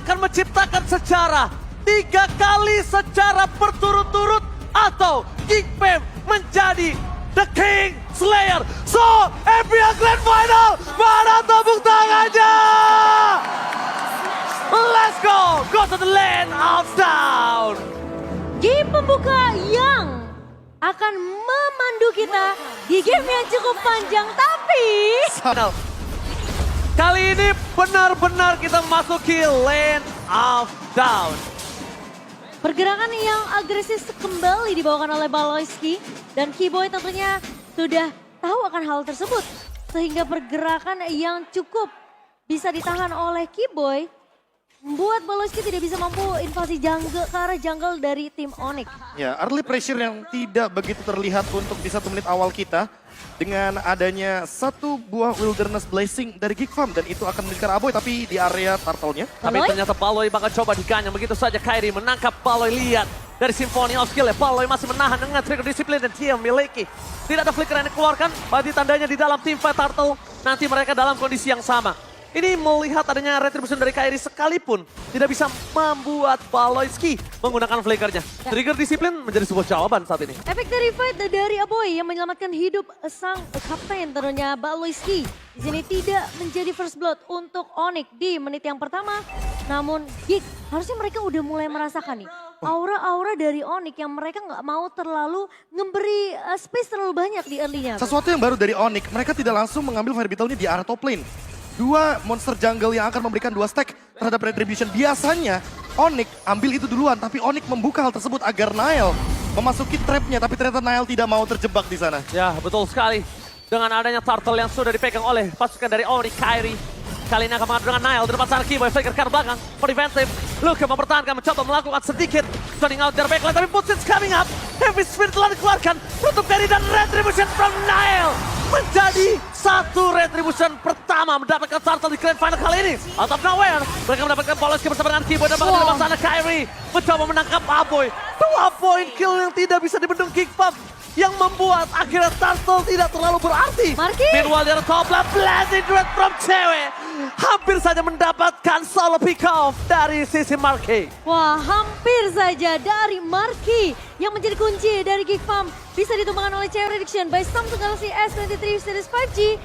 akan menciptakan sejarah 3 kali secara berturut-turut atau Geek Fam menjadi The King Slayer. So, MPL Grand Final, mana tepuk tangannya? Let's go to the land of down. Game pembuka yang akan memandu kita di game yang cukup panjang, tapi Kali ini benar-benar kita memasuki land of down. pergerakan yang agresif kembali dibawakan oleh Baloyski dan Keyboy tentunya sudah tahu akan hal tersebut. Sehingga pergerakan yang cukup bisa ditahan oleh Keyboy membuat Baloyski tidak bisa mampu invasi jungle ke arah jungle dari tim Onyx. Ya, early pressure yang tidak begitu terlihat untuk di 1 menit awal kita. Dengan adanya 1 buah Wilderness Blessing dari Geek Farm. Dan itu akan meninggalkan Aboy tapi di area turtle-nya. Tapi ternyata Baloy bakal coba diganyang begitu saja. Kairi menangkap Baloy, lihat dari Symphony of Skill ya. Baloy masih menahan dengan trigger disiplin dan dia memiliki. Tidak ada flicker yang dikeluarkan, berarti tandanya di dalam tim fight turtle nanti mereka dalam kondisi yang sama. Ini melihat adanya retribution dari Kairi sekalipun tidak bisa membuat Baloyski menggunakan flickernya. Trigger disiplin menjadi sebuah jawaban saat ini. Efek dari fight dari Aboy yang menyelamatkan hidup sang kapten tentunya Baloyski. Di sini tidak menjadi first blood untuk Onyx di menit yang pertama. Namun Geek harusnya mereka udah mulai merasakan nih. Aura-aura dari Onyx yang mereka nggak mau terlalu memberi space terlalu banyak di early-nya. Sesuatu yang baru dari Onyx, mereka tidak langsung mengambil Fire Beetle-nya di arah top lane. 2 monster jungle yang akan memberikan 2 stack terhadap retribution. Biasanya Onyx ambil itu duluan, tapi Onyx membuka hal tersebut agar Nile memasuki trapnya, tapi ternyata Nile tidak mau terjebak di sana. Ya, betul sekali. Dengan adanya turtle yang sudah dipegang oleh pasukan dari Onyx, Kairi kali ini akan mengadu dengan Nile di depan sana. Keyboy flicker ke belakang, for defensive. Luka mempertahankan, mencoba melakukan sedikit turning out their backline, tapi Putsins coming up. Heavy Spirit telah dikeluarkan, menutup Kairi dan retribution from Nile menjadi 1 retribution pertama mendapatkan turtle di grand final kali ini. Out of nowhere, mereka mendapatkan Baloyski bersama dengan Keyboy dan bahkan di depan sana Kairi mencoba menangkap Aboy. 2 point kill yang tidak bisa dibendung Geek Farm yang membuat akhirnya turtle tidak terlalu berarti. Marky. Meanwhile di top lane, blazing red from Cewek hampir saja mendapatkan solo pick off dari sisi Marky. Wah, hampir saja dari Marky yang menjadi kunci dari Geek Farm bisa ditumbangkan oleh Chair Reduction by Samsung Galaxy S23 Series 5G.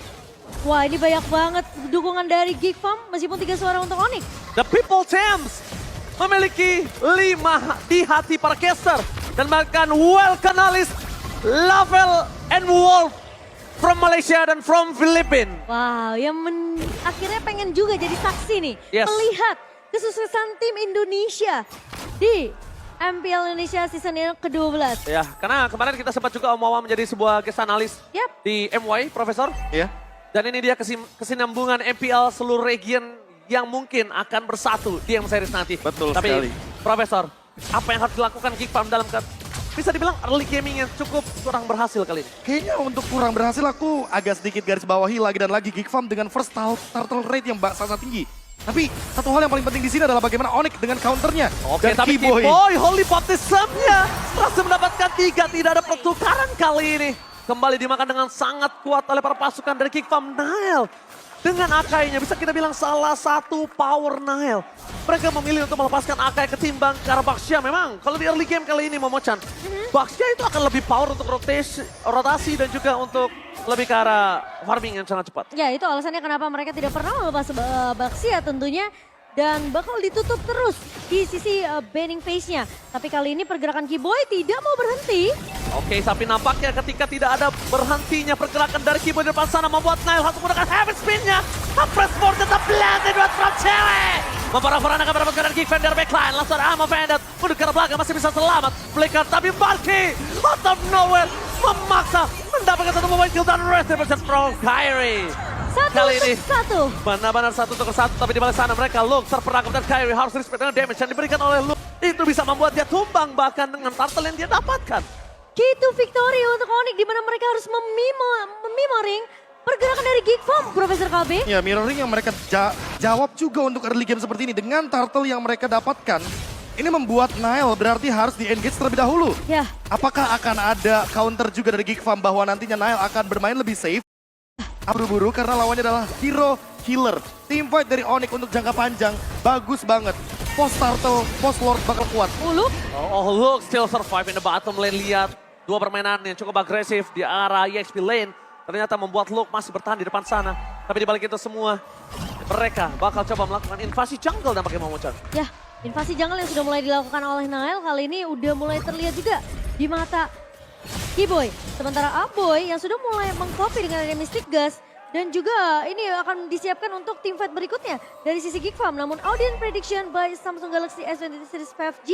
Wah, ini banyak banget dukungan dari Geek Farm meskipun 3 suara untuk Onyx. The People Champs memiliki 5 di hati para caster dan bahkan Welcanalis, Lavel, and Wolf from Malaysia dan from Filipina. Wow, yang akhirnya pengen juga jadi saksi nih. Yes. Melihat kesuksesan tim Indonesia di MPL Indonesia season yang ke-12. Ya, karena kemarin kita sempat juga Omawa menjadi sebuah guest analis Yap. di MY, Profesor. Ya. Dan ini dia kesinambungan MPL seluruh region yang mungkin akan bersatu di M Series nanti. Betul Tapi, sekali. Profesor, apa yang harus dilakukan Geek Farm dalam bisa dibilang early gaming yang cukup kurang berhasil kali ini? Kayaknya untuk kurang berhasil aku agak sedikit garis bawahi lagi dan lagi Geek Farm dengan first turtle rate yang sangat tinggi. Tapi satu hal yang paling penting di sini adalah bagaimana Onyx dengan counternya. Oke, dan tapi Keyboy. Keyboy, Holy Baptism-nya berhasil mendapatkan 3, tidak ada pertukaran kali ini. Kembali dimakan dengan sangat kuat oleh para pasukan dari Geek Farm. Nile dengan Akainya bisa kita bilang salah satu power Nile. Mereka memilih untuk melepaskan Akai ketimbang ke arah Baxia. Memang kalau di early game kali ini Momo-chan, Baxia itu akan lebih power untuk rotasi dan juga untuk lebih ke arah farming yang sangat cepat. Ya, itu alasannya kenapa mereka tidak pernah melepas Baxia tentunya. Dan bakal ditutup terus di sisi banning phase-nya. Tapi kali ini pergerakan Keyboy tidak mau berhenti. Oke, tapi nampaknya ketika tidak ada berhentinya pergerakan dari Keyboy di depan sana membuat Nile harus menggunakan heavy spin-nya. Press for tetap blended with from Cewek. Memperah-perah akan mendapatkan dari Geek Fan dari backline. Langsung ada Amo Bandit. Mundur ke arah belakang masih bisa selamat. Flicker tapi Marky out of nowhere memaksa mendapatkan 1 point kill dan retribution from Kairi. Kali ini benar-benar 1-1, tapi di balik sana mereka Luke terperangkap dan Kairi harus respect dengan damage yang diberikan oleh Luke. Itu bisa membuat dia tumbang bahkan dengan turtle yang dia dapatkan. Key to victory untuk Onyx di mana mereka harus memimoring pergerakan dari Geek Farm, Profesor KB. Ya, mirroring yang mereka jawab juga untuk early game seperti ini. Dengan turtle yang mereka dapatkan, ini membuat Nile berarti harus di-engage terlebih dahulu. Ya. Apakah akan ada counter juga dari Geek Farm bahwa nantinya Nile akan bermain lebih safe? Buru-buru karena lawannya adalah hero healer. Teamfight dari Onyx untuk jangka panjang, bagus banget. Post turtle, post lord bakal kuat. Look, Look still survive in the bottom lane. Lihat dua permainan yang cukup agresif di arah EXP lane. Ternyata membuat Luke masih bertahan di depan sana. Tapi di balik itu semua, mereka bakal coba melakukan invasi jungle nampaknya Momochan. ya invasi jungle yang sudah mulai dilakukan oleh Nile kali ini udah mulai terlihat juga di mata Kiboy. Sementara Aboy yang sudah mulai mengcopy dengan adanya Mystic Gas. Dan juga ini akan disiapkan untuk tim fight berikutnya dari sisi Geek Farm. Namun audience prediction by Samsung Galaxy S23 Series 5G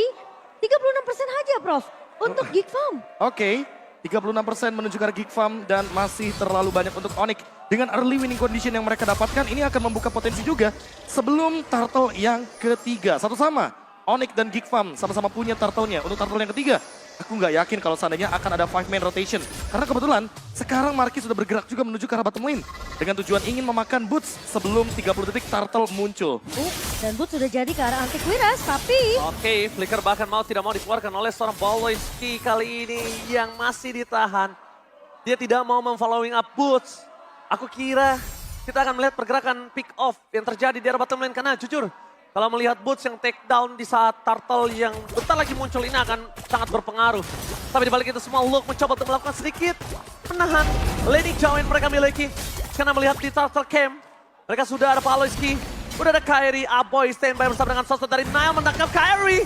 36% aja Prof untuk Geek Farm. Oke, 36% menuju ke arah Geek Farm dan masih terlalu banyak untuk Onyx. Dengan early winning condition yang mereka dapatkan, ini akan membuka potensi juga sebelum turtle yang ketiga. Satu sama, Onyx dan Geek Farm sama-sama punya turtle-nya. Untuk turtle yang ketiga, aku nggak yakin kalau seandainya akan ada 5-man rotation. Karena kebetulan sekarang Marquis sudah bergerak juga menuju ke arah bottom lane. Dengan tujuan ingin memakan Boots sebelum 30 detik turtle muncul. Dan Boot sudah jadi ke arah Antiquitas, tapi Oke, Flicker bahkan mau tidak mau dikeluarkan oleh seorang Baloyski kali ini yang masih ditahan. Dia tidak mau memfollowing up Boots. Aku kira kita akan melihat pergerakan pick off yang terjadi di arah bottom lane karena jujur kalau melihat Boots yang take down di saat turtle yang bentar lagi muncul ini akan sangat berpengaruh. Tapi dibalik itu semua Luke mencoba untuk melakukan sedikit menahan laning jauh yang mereka miliki. Karena melihat di turtle camp mereka sudah ada Baloyski, udah ada Kairi, Aboy standby bersama dengan sosok dari Nile menangkap Kairi.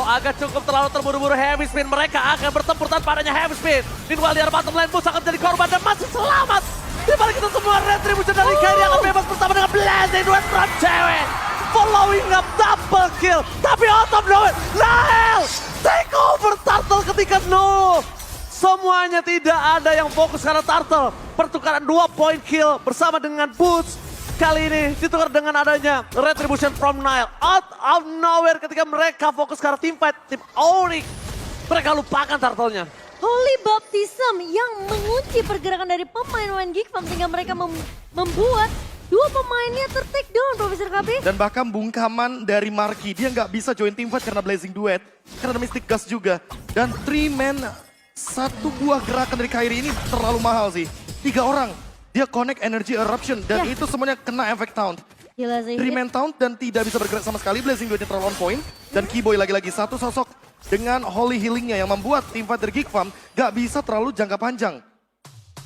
Agak cukup terlalu terburu-buru. Heavy Spin mereka akan bertempur tanpa adanya Heavy Spin. Meanwhile di arah bottom lane Boots akan menjadi korban dan masih selamat. Di balik itu semua Retribution dari Kairi akan bebas bersama dengan Blazing Duet from Cewek. Following up double kill. Tapi out of nowhere, Nile take over turtle ketika no. Semuanya tidak ada yang fokus karena turtle. Pertukaran 2 point kill bersama dengan Boots. Kali ini ditukar dengan adanya Retribution from Nile. Out of nowhere ketika mereka fokus ke arah teamfight, tim Onyx. Mereka lupakan turtle-nya. Holy Baptism yang mengunci pergerakan dari pemain-pemain Geek Farm sehingga mereka membuat dua pemainnya ter-take down, Profesor KB. Dan bahkan bungkaman dari Marquis, dia nggak bisa join teamfight karena Blazing Duet. Karena ada Mystic Gas juga. Dan 3-man, satu buah gerakan dari Kairi ini terlalu mahal sih. 3 orang, dia connect energy eruption dan itu semuanya kena efek taunt. Gila sih. 3-man taunt dan tidak bisa bergerak sama sekali. Blazing Duetnya terlalu on point. Dan Kiboy lagi-lagi satu sosok dengan holy healingnya yang membuat teamfight dari Geek Farm nggak bisa terlalu jangka panjang.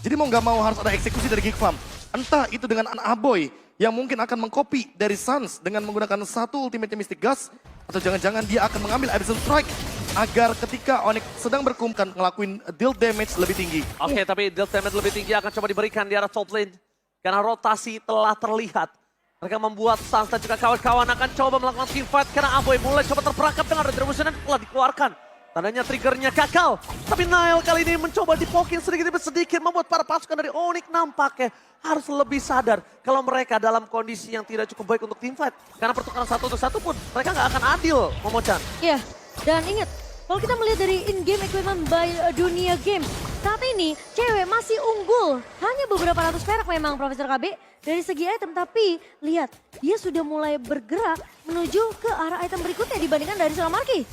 Jadi mau nggak mau harus ada eksekusi dari Geek Farm. Entah itu dengan Aboy yang mungkin akan mengcopy dari Suns dengan menggunakan satu ultimate Mystic Gas. Atau jangan-jangan dia akan mengambil Abyssal Strike agar ketika Onyx sedang berkumpul ngelakuin deal damage lebih tinggi. Oke, tapi deal damage lebih tinggi akan coba diberikan di arah top lane. Karena rotasi telah terlihat. Mereka membuat Suns dan juga kawan-kawan akan coba melakukan team fight. Karena Aboy mulai coba terperangkap dengan Retribution dan telah dikeluarkan. Tandanya triggernya gagal. Tapi Nile kali ini mencoba dipoking sedikit demi sedikit. Membuat para pasukan dari Onyx nampaknya harus lebih sadar. Kalau mereka dalam kondisi yang tidak cukup baik untuk team fight. Karena pertukaran satu untuk satu pun mereka nggak akan adil, Momochan. Iya, dan ingat, kalau kita melihat dari in-game equipment by Dunia Game, saat ini cewek masih unggul. Hanya beberapa ratus perak memang Profesor KB dari segi item. Tapi lihat, dia sudah mulai bergerak menuju ke arah item berikutnya dibandingkan dari seorang Marquis.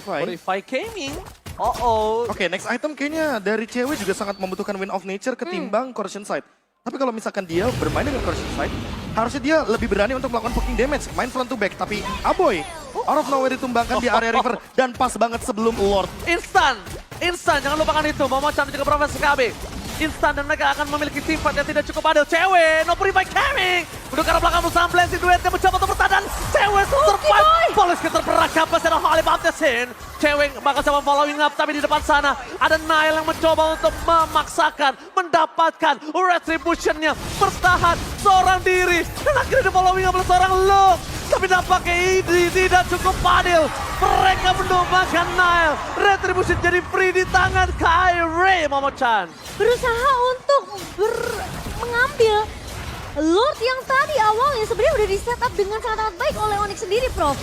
Purify Gaming. Oke, next item kayaknya dari cewek juga sangat membutuhkan Wind of Nature ketimbang Corruption Side. Tapi kalau misalkan dia bermain dengan Corruption Side, harusnya dia lebih berani untuk melakukan poking damage, main front to back. Tapi Aboy, out of nowhere ditumbangkan di area river dan pas banget sebelum Lord. Instan, jangan lupakan itu. Momochan juga Profesor KB. Instan dan mereka akan memiliki team fight yang tidak cukup adil. Cewek, no Purify Gaming. Udah ke arah belakang bersama Blazing Duet yang mencoba untuk bertahan. Cewek survive. Polis kita terperangkap bersama Holy Baptism. Cewek bakal coba following up tapi di depan sana ada Nile yang mencoba untuk memaksakan mendapatkan Retribution-nya. Bertahan seorang diri dan akhirnya di following up oleh seorang Luke. Tapi nampaknya ini tidak cukup adil. Mereka mendomakan Nile. Retribution jadi free di tangan Kairi, Momochan. Berusaha untuk mengambil Lord yang tadi awalnya sebenarnya udah di setup dengan sangat-sangat baik oleh Onyx sendiri, Prof.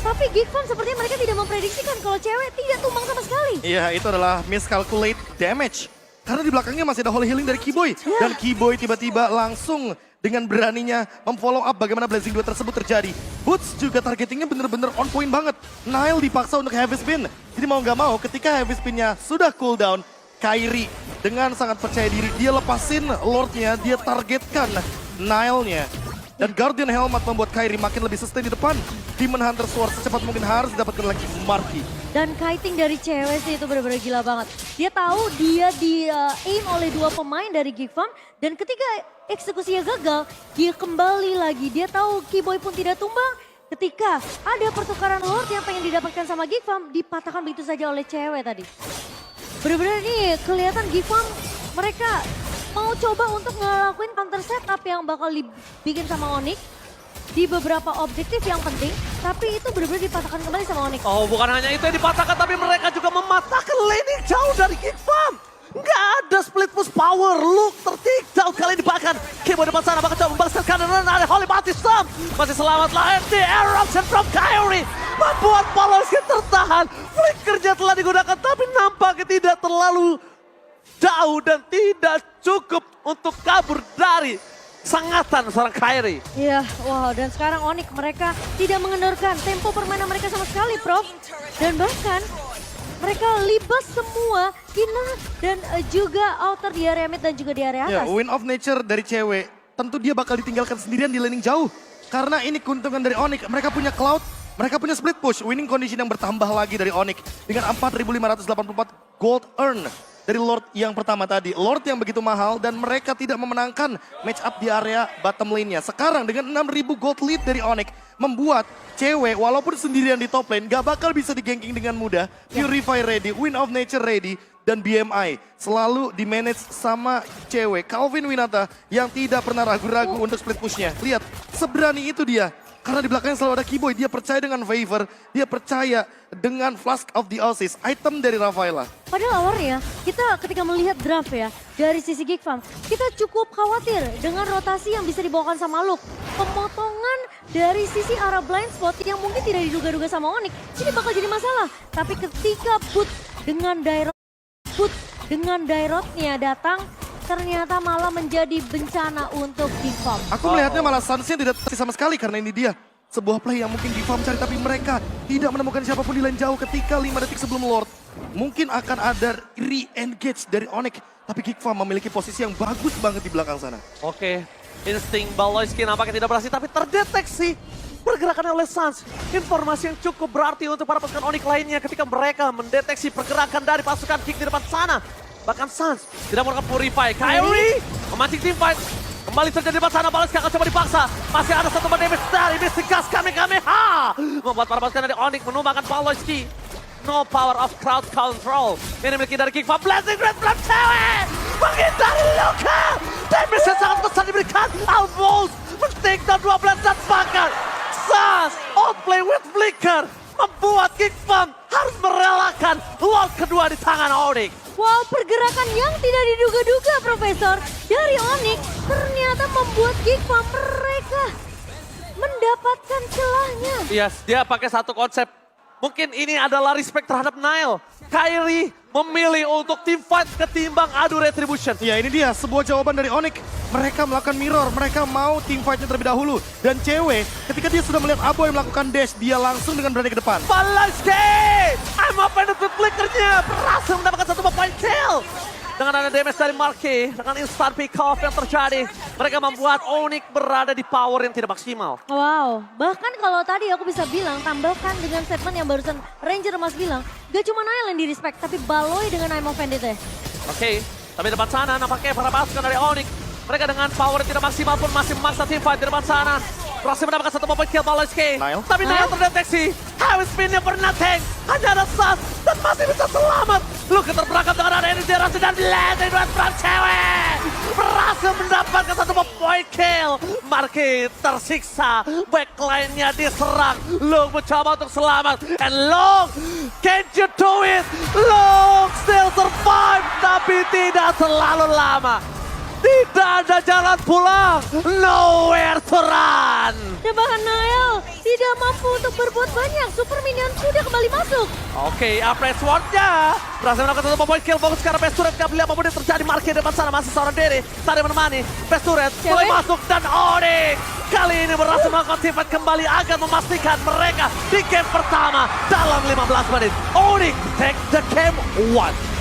Tapi Geek Farm sepertinya mereka tidak memprediksikan kalau cewek tidak tumbang sama sekali. Iya, itu adalah miscalculate damage. Karena di belakangnya masih ada holy healing dari Kiboy. Dan Kiboy tiba-tiba langsung dengan beraninya memfollow up bagaimana Blazing Duet tersebut terjadi. Boots juga targetingnya bener-bener on point banget. Nile dipaksa untuk heavy spin. Jadi mau nggak mau ketika heavy spinnya sudah cooldown, Kairi dengan sangat percaya diri dia lepasin Lordnya, dia targetkan Nile-nya. Dan Guardian Helmet membuat Kairi makin lebih sustain di depan. Demon Hunter Sword secepat mungkin harus didapatkan lagi Marky. Dan kiting dari cewek sih itu benar-benar gila banget. Dia tahu dia di aim oleh dua pemain dari Geek Farm. Dan ketika eksekusinya gagal, dia kembali lagi. Dia tahu Keyboy pun tidak tumbang. Ketika ada pertukaran Lord yang pengen didapatkan sama Geek Farm, dipatahkan begitu saja oleh cewek tadi. Benar-benar nih kelihatan Geek Farm mereka mau coba untuk ngelakuin counter setup yang bakal dibikin sama Onyx di beberapa objektif yang penting, tapi itu benar-benar dipatahkan kembali sama Onyx. Oh, bukan hanya itu yang dipatahkan, tapi mereka juga mematahkan laning jauh dari Geek Farm. Nggak ada split push power, Luke tertik down kali ini bahkan. Keyboy depan sana bakal coba membalaskan kanan dan ada Holy Baptism. Masih selamat lah the eruption from Kyrie. Membuat Poloski tertahan. Flickernya telah digunakan tapi nampaknya tidak terlalu jauh dan tidak cukup untuk kabur dari sengatan seorang Kyrie. Iya, wow, dan sekarang Onyx mereka tidak mengendorkan tempo permainan mereka sama sekali, Prof. Dan bahkan mereka libas semua Kina dan juga outer di area mid dan juga di area Ya, atas. win of nature dari cewek. Tentu dia bakal ditinggalkan sendirian di laning jauh. Karena ini keuntungan dari Onyx. Mereka punya Cloud, mereka punya split push. Winning condition yang bertambah lagi dari Onyx. Dengan 4.584 gold earn dari Lord yang pertama tadi. Lord yang begitu mahal dan mereka tidak memenangkan match up di area bottom lane-nya. Sekarang dengan 6.000 gold lead dari Onyx membuat cewek walaupun sendirian di top lane gak bakal bisa diganking dengan mudah. Purify ready, Win of Nature ready, dan BMI selalu di-manage sama cewek. Calvin Winata yang tidak pernah ragu-ragu untuk split push-nya. Lihat, seberani itu dia. Karena di belakangnya selalu ada Keyboy, dia percaya dengan Favor, dia percaya dengan Flask of the Oasis, item dari Rafaela. Padahal awalnya kita ketika melihat draft ya dari sisi Geek Farm, kita cukup khawatir dengan rotasi yang bisa dibawakan sama Luke. Pemotongan dari sisi arah blind spot yang mungkin tidak diduga-duga sama Onyx, ini bakal jadi masalah. Tapi ketika Put dengan Dairotnya datang, ternyata malah menjadi bencana untuk Geek Farm. Aku melihatnya malah Suns-nya tidak tersi sama sekali karena ini dia. Sebuah play yang mungkin Geek Farm cari tapi mereka tidak menemukan siapapun di lane jauh ketika 5 detik sebelum Lord. Mungkin akan ada re-engage dari Onyx. Tapi Geek Farm memiliki posisi yang bagus banget di belakang sana. Oke, insting Baloyski nampaknya tidak berhasil tapi terdeteksi pergerakan oleh Suns. Informasi yang cukup berarti untuk para pasukan Onyx lainnya ketika mereka mendeteksi pergerakan dari pasukan Geek di depan sana. Bahkan Suns tidak melakukan Purify. Kyrie memancing team fight. Kembali terjadi di depan sana, Baloyski akan coba dipaksa. Masih ada satu damage dari Mystic Gas Kamehameha. Membuat para pasukan dari Onyx menumbangkan Baloyski. No power of crowd control. Ini dimiliki dari Geek Farm. Blazing Red Flame cewek. Menghindari Luka. Damage yang sangat besar diberikan. Almost men-take down 12 dan bahkan Suns outplay with Flicker. Membuat Geek Farm harus merelakan Lord kedua di tangan Onyx. Wow, pergerakan yang tidak diduga-duga, Profesor, dari Onyx ternyata membuat Geek Farm mereka mendapatkan celahnya. Yes, dia pakai satu konsep. Mungkin ini adalah respect terhadap Nile. Kyrie memilih untuk team fight ketimbang adu retribution. Ya ini dia sebuah jawaban dari Onyx. Mereka melakukan mirror, mereka mau team fight-nya terlebih dahulu. Dan cewek ketika dia sudah melihat Aboy melakukan dash, dia langsung dengan berani ke depan. Baloyski! I'm open untuk flickernya. Berhasil mendapatkan satu point kill. Dengan ada damage dari Marky, dengan instant pick off yang terjadi. Mereka membuat Onyx berada di power yang tidak maksimal. Wow, bahkan kalau tadi aku bisa bilang, tambahkan dengan statement yang barusan Ranger Mas bilang, gak cuma Nile yang di-respect, tapi Baloy dengan I'm offended ya. Oke, tapi depan sana nampaknya para pasukan dari Onyx. Mereka dengan power yang tidak maksimal pun masih memaksa team fight di depan sana. Berhasil mendapatkan satu point kill Baloyski. Nile. Tapi Nile terdeteksi. Heavy spinnya for nothing. Hanya ada Suns dan masih bisa selamat. Luka terperangkap dengan ada energi rasa dan landing dengan peran cewek. Berhasil mendapatkan satu point kill. Marky tersiksa. Backline-nya diserang. Luke mencoba untuk selamat. And Luke, can't you do it? Luke still survive. Tapi tidak terlalu lama. Tidak ada jalan pulang. Nowhere to run. Dan bahkan Nile tidak mampu untuk berbuat banyak. Super Minion sudah kembali masuk. Oke, upgrade sword-nya. Berhasil melakukan satu point kill. Fokus sekarang Pesturet. Gak beli apapun yang terjadi. Marky depan sana masih seorang diri. Tadi menemani. Pesturet mulai masuk dan Onyx kali ini berhasil melakukan team fight kembali agar memastikan mereka di game pertama dalam 15 menit. Onyx take the game 1.